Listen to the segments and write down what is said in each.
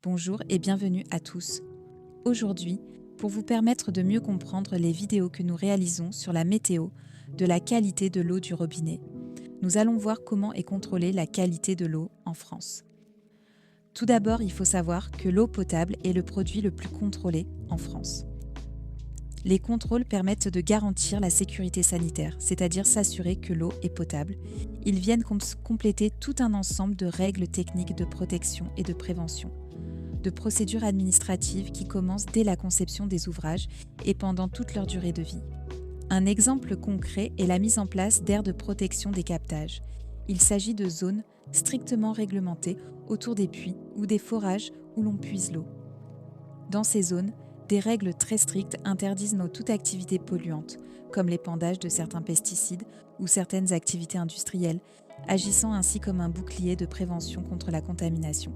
Bonjour et bienvenue à tous. Aujourd'hui, pour vous permettre de mieux comprendre les vidéos que nous réalisons sur la météo de la qualité de l'eau du robinet, nous allons voir comment est contrôlée la qualité de l'eau en France. Tout d'abord, il faut savoir que l'eau potable est le produit le plus contrôlé en France. Les contrôles permettent de garantir la sécurité sanitaire, c'est-à-dire s'assurer que l'eau est potable. Ils viennent compléter tout un ensemble de règles techniques de protection et de prévention, de procédures administratives qui commencent dès la conception des ouvrages et pendant toute leur durée de vie. Un exemple concret est la mise en place d'aires de protection des captages. Il s'agit de zones strictement réglementées autour des puits ou des forages où l'on puise l'eau. Dans ces zones, des règles très strictes interdisent toute activité polluante, comme l'épandage de certains pesticides ou certaines activités industrielles, agissant ainsi comme un bouclier de prévention contre la contamination.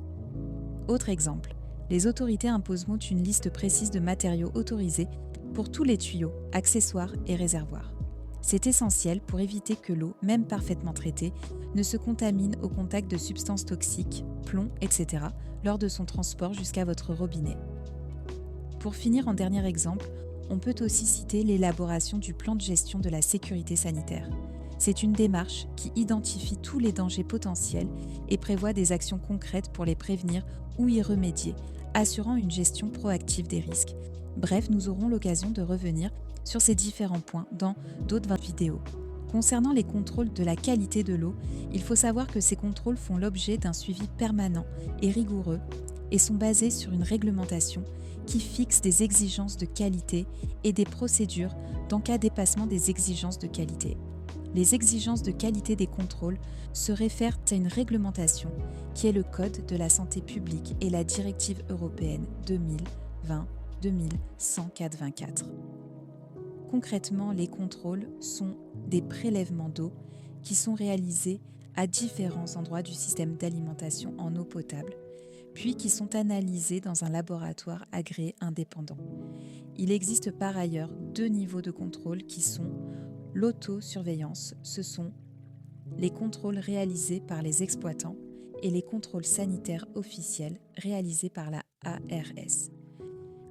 Autre exemple, les autorités imposent une liste précise de matériaux autorisés pour tous les tuyaux, accessoires et réservoirs. C'est essentiel pour éviter que l'eau, même parfaitement traitée, ne se contamine au contact de substances toxiques, plomb, etc., lors de son transport jusqu'à votre robinet. Pour finir en dernier exemple, on peut aussi citer l'élaboration du plan de gestion de la sécurité sanitaire. C'est une démarche qui identifie tous les dangers potentiels et prévoit des actions concrètes pour les prévenir ou y remédier, assurant une gestion proactive des risques. Bref, nous aurons l'occasion de revenir sur ces différents points dans d'autres vidéos. Concernant les contrôles de la qualité de l'eau, il faut savoir que ces contrôles font l'objet d'un suivi permanent et rigoureux et sont basés sur une réglementation qui fixe des exigences de qualité et des procédures dans cas dépassement des exigences de qualité. Les exigences de qualité des contrôles se réfèrent à une réglementation qui est le Code de la santé publique et la Directive européenne 2020-2104. Concrètement, les contrôles sont des prélèvements d'eau qui sont réalisés à différents endroits du système d'alimentation en eau potable, puis qui sont analysés dans un laboratoire agréé indépendant. Il existe par ailleurs 2 niveaux de contrôle qui sont l'autosurveillance, ce sont les contrôles réalisés par les exploitants, et les contrôles sanitaires officiels réalisés par la ARS,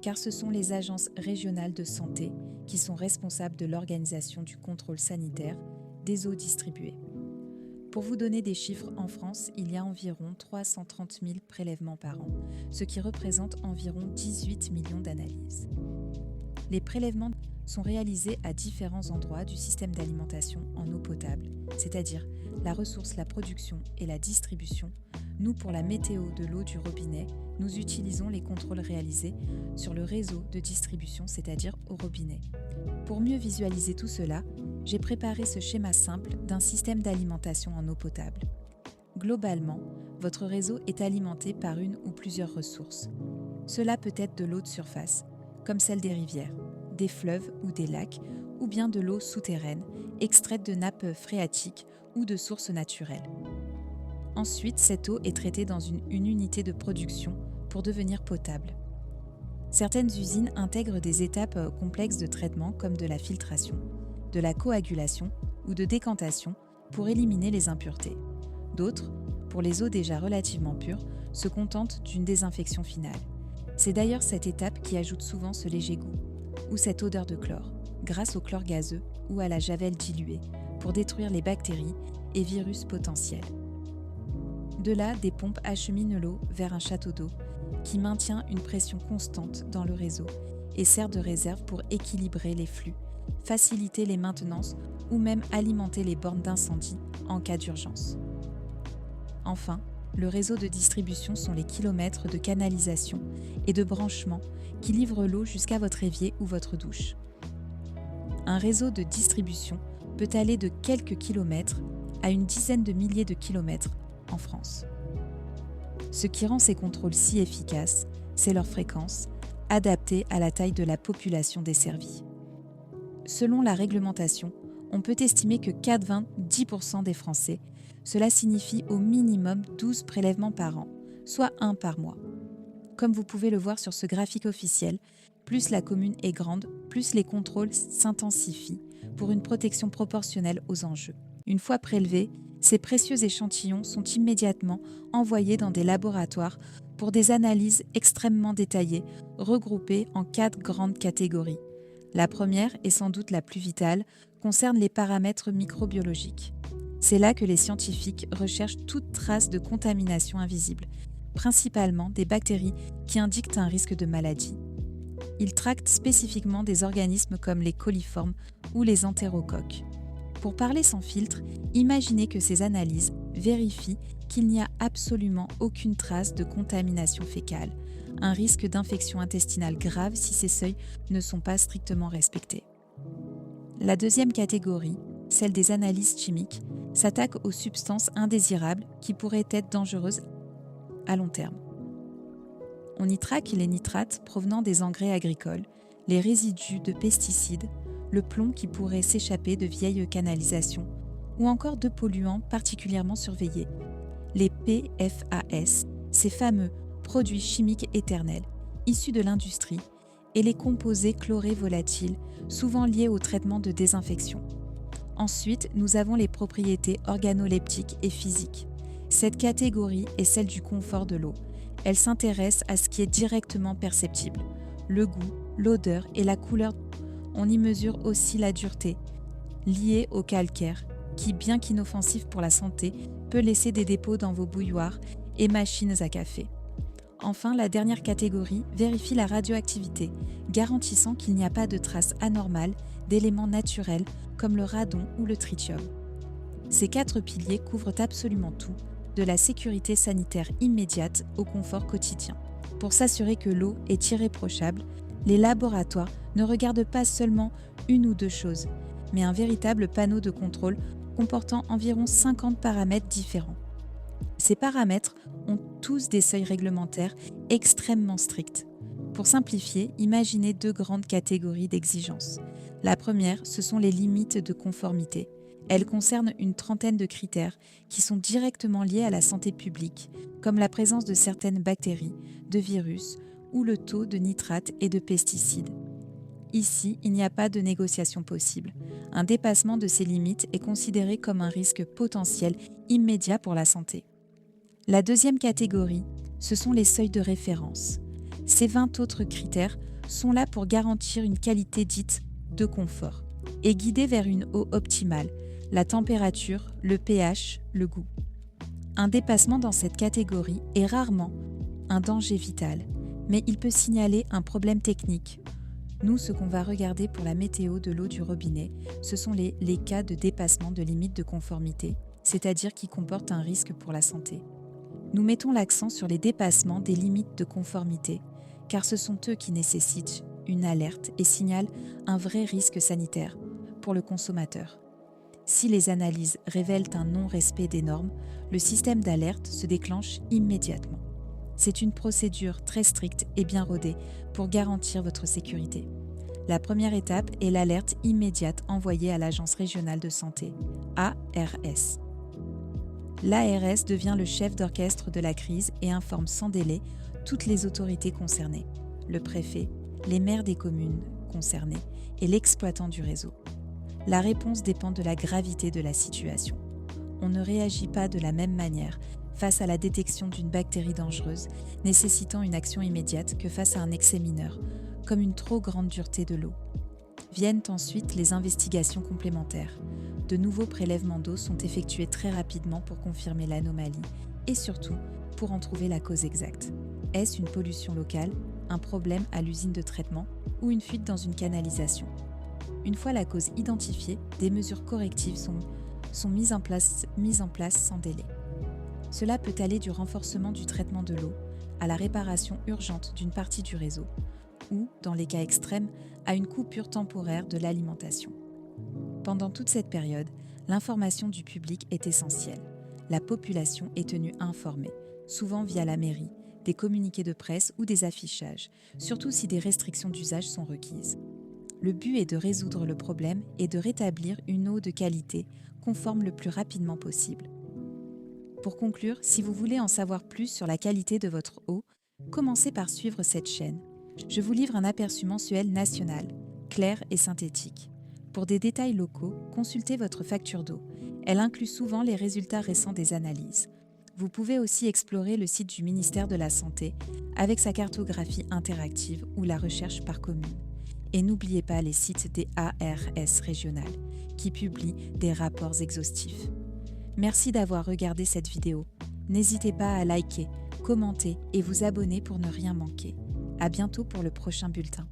car ce sont les agences régionales de santé qui sont responsables de l'organisation du contrôle sanitaire des eaux distribuées. Pour vous donner des chiffres, en France, il y a environ 330 000 prélèvements par an, ce qui représente environ 18 millions d'analyses. Les prélèvements sont réalisés à différents endroits du système d'alimentation en eau potable, c'est-à-dire la ressource, la production et la distribution. Nous, pour la météo de l'eau du robinet, nous utilisons les contrôles réalisés sur le réseau de distribution, c'est-à-dire au robinet. Pour mieux visualiser tout cela, j'ai préparé ce schéma simple d'un système d'alimentation en eau potable. Globalement, votre réseau est alimenté par une ou plusieurs ressources. Cela peut être de l'eau de surface, comme celle des rivières, des fleuves ou des lacs, ou bien de l'eau souterraine, extraite de nappes phréatiques ou de sources naturelles. Ensuite, cette eau est traitée dans une unité de production pour devenir potable. Certaines usines intègrent des étapes complexes de traitement comme de la filtration, de la coagulation ou de décantation pour éliminer les impuretés. D'autres, pour les eaux déjà relativement pures, se contentent d'une désinfection finale. C'est d'ailleurs cette étape qui ajoute souvent ce léger goût, ou cette odeur de chlore, grâce au chlore gazeux ou à la javel diluée, pour détruire les bactéries et virus potentiels. De là, des pompes acheminent l'eau vers un château d'eau qui maintient une pression constante dans le réseau et sert de réserve pour équilibrer les flux, faciliter les maintenances ou même alimenter les bornes d'incendie en cas d'urgence. Enfin, le réseau de distribution sont les kilomètres de canalisation et de branchement qui livrent l'eau jusqu'à votre évier ou votre douche. Un réseau de distribution peut aller de quelques kilomètres à une dizaine de milliers de kilomètres en France. Ce qui rend ces contrôles si efficaces, c'est leur fréquence, adaptée à la taille de la population desservie. Selon la réglementation, on peut estimer que 90% des Français, cela signifie au minimum 12 prélèvements par an, soit 1 par mois. Comme vous pouvez le voir sur ce graphique officiel, plus la commune est grande, plus les contrôles s'intensifient pour une protection proportionnelle aux enjeux. Une fois prélevés, ces précieux échantillons sont immédiatement envoyés dans des laboratoires pour des analyses extrêmement détaillées, regroupées en 4 grandes catégories. La première, et sans doute la plus vitale, concerne les paramètres microbiologiques. C'est là que les scientifiques recherchent toute trace de contamination invisible, principalement des bactéries qui indiquent un risque de maladie. Ils tractent spécifiquement des organismes comme les coliformes ou les entérocoques. Pour parler sans filtre, imaginez que ces analyses vérifient qu'il n'y a absolument aucune trace de contamination fécale, un risque d'infection intestinale grave si ces seuils ne sont pas strictement respectés. La deuxième catégorie, celle des analyses chimiques, s'attaque aux substances indésirables qui pourraient être dangereuses à long terme. On y traque les nitrates provenant des engrais agricoles, les résidus de pesticides, le plomb qui pourrait s'échapper de vieilles canalisations ou encore de polluants particulièrement surveillés, les PFAS, ces fameux produits chimiques éternels, issus de l'industrie, et les composés chlorés volatiles, souvent liés au traitement de désinfection. Ensuite, nous avons les propriétés organoleptiques et physiques. Cette catégorie est celle du confort de l'eau. Elle s'intéresse à ce qui est directement perceptible, le goût, l'odeur et la couleur. On y mesure aussi la dureté, liée au calcaire, qui, bien qu'inoffensif pour la santé, peut laisser des dépôts dans vos bouilloires et machines à café. Enfin, la dernière catégorie vérifie la radioactivité, garantissant qu'il n'y a pas de traces anormales d'éléments naturels comme le radon ou le tritium. Ces 4 piliers couvrent absolument tout, de la sécurité sanitaire immédiate au confort quotidien. Pour s'assurer que l'eau est irréprochable, les laboratoires ne regardent pas seulement une ou 2 choses, mais un véritable panneau de contrôle comportant environ 50 paramètres différents. Ces paramètres ont tous des seuils réglementaires extrêmement stricts. Pour simplifier, imaginez 2 grandes catégories d'exigences. La première, ce sont les limites de conformité. Elles concernent une trentaine de critères qui sont directement liés à la santé publique, comme la présence de certaines bactéries, de virus ou le taux de nitrates et de pesticides. Ici, il n'y a pas de négociation possible. Un dépassement de ces limites est considéré comme un risque potentiel immédiat pour la santé. La deuxième catégorie, ce sont les seuils de référence. Ces 20 autres critères sont là pour garantir une qualité dite de confort et guider vers une eau optimale, la température, le pH, le goût. Un dépassement dans cette catégorie est rarement un danger vital, mais il peut signaler un problème technique. Nous, ce qu'on va regarder pour la météo de l'eau du robinet, ce sont les cas de dépassement de limites de conformité, c'est-à-dire qui comportent un risque pour la santé. Nous mettons l'accent sur les dépassements des limites de conformité, car ce sont eux qui nécessitent une alerte et signalent un vrai risque sanitaire pour le consommateur. Si les analyses révèlent un non-respect des normes, le système d'alerte se déclenche immédiatement. C'est une procédure très stricte et bien rodée pour garantir votre sécurité. La première étape est l'alerte immédiate envoyée à l'Agence régionale de santé, ARS. L'ARS devient le chef d'orchestre de la crise et informe sans délai toutes les autorités concernées, le préfet, les maires des communes concernées et l'exploitant du réseau. La réponse dépend de la gravité de la situation. On ne réagit pas de la même manière face à la détection d'une bactérie dangereuse nécessitant une action immédiate que face à un excès mineur, comme une trop grande dureté de l'eau. Viennent ensuite les investigations complémentaires. De nouveaux prélèvements d'eau sont effectués très rapidement pour confirmer l'anomalie et surtout pour en trouver la cause exacte. Est-ce une pollution locale, un problème à l'usine de traitement ou une fuite dans une canalisation ? Une fois la cause identifiée, des mesures correctives sont mises en place sans délai. Cela peut aller du renforcement du traitement de l'eau à la réparation urgente d'une partie du réseau ou, dans les cas extrêmes, à une coupure temporaire de l'alimentation. Pendant toute cette période, l'information du public est essentielle. La population est tenue informée, souvent via la mairie, des communiqués de presse ou des affichages, surtout si des restrictions d'usage sont requises. Le but est de résoudre le problème et de rétablir une eau de qualité conforme le plus rapidement possible. Pour conclure, si vous voulez en savoir plus sur la qualité de votre eau, commencez par suivre cette chaîne. Je vous livre un aperçu mensuel national, clair et synthétique. Pour des détails locaux, consultez votre facture d'eau. Elle inclut souvent les résultats récents des analyses. Vous pouvez aussi explorer le site du ministère de la Santé avec sa cartographie interactive ou la recherche par commune. Et n'oubliez pas les sites des ARS régionales qui publient des rapports exhaustifs. Merci d'avoir regardé cette vidéo. N'hésitez pas à liker, commenter et vous abonner pour ne rien manquer. À bientôt pour le prochain bulletin.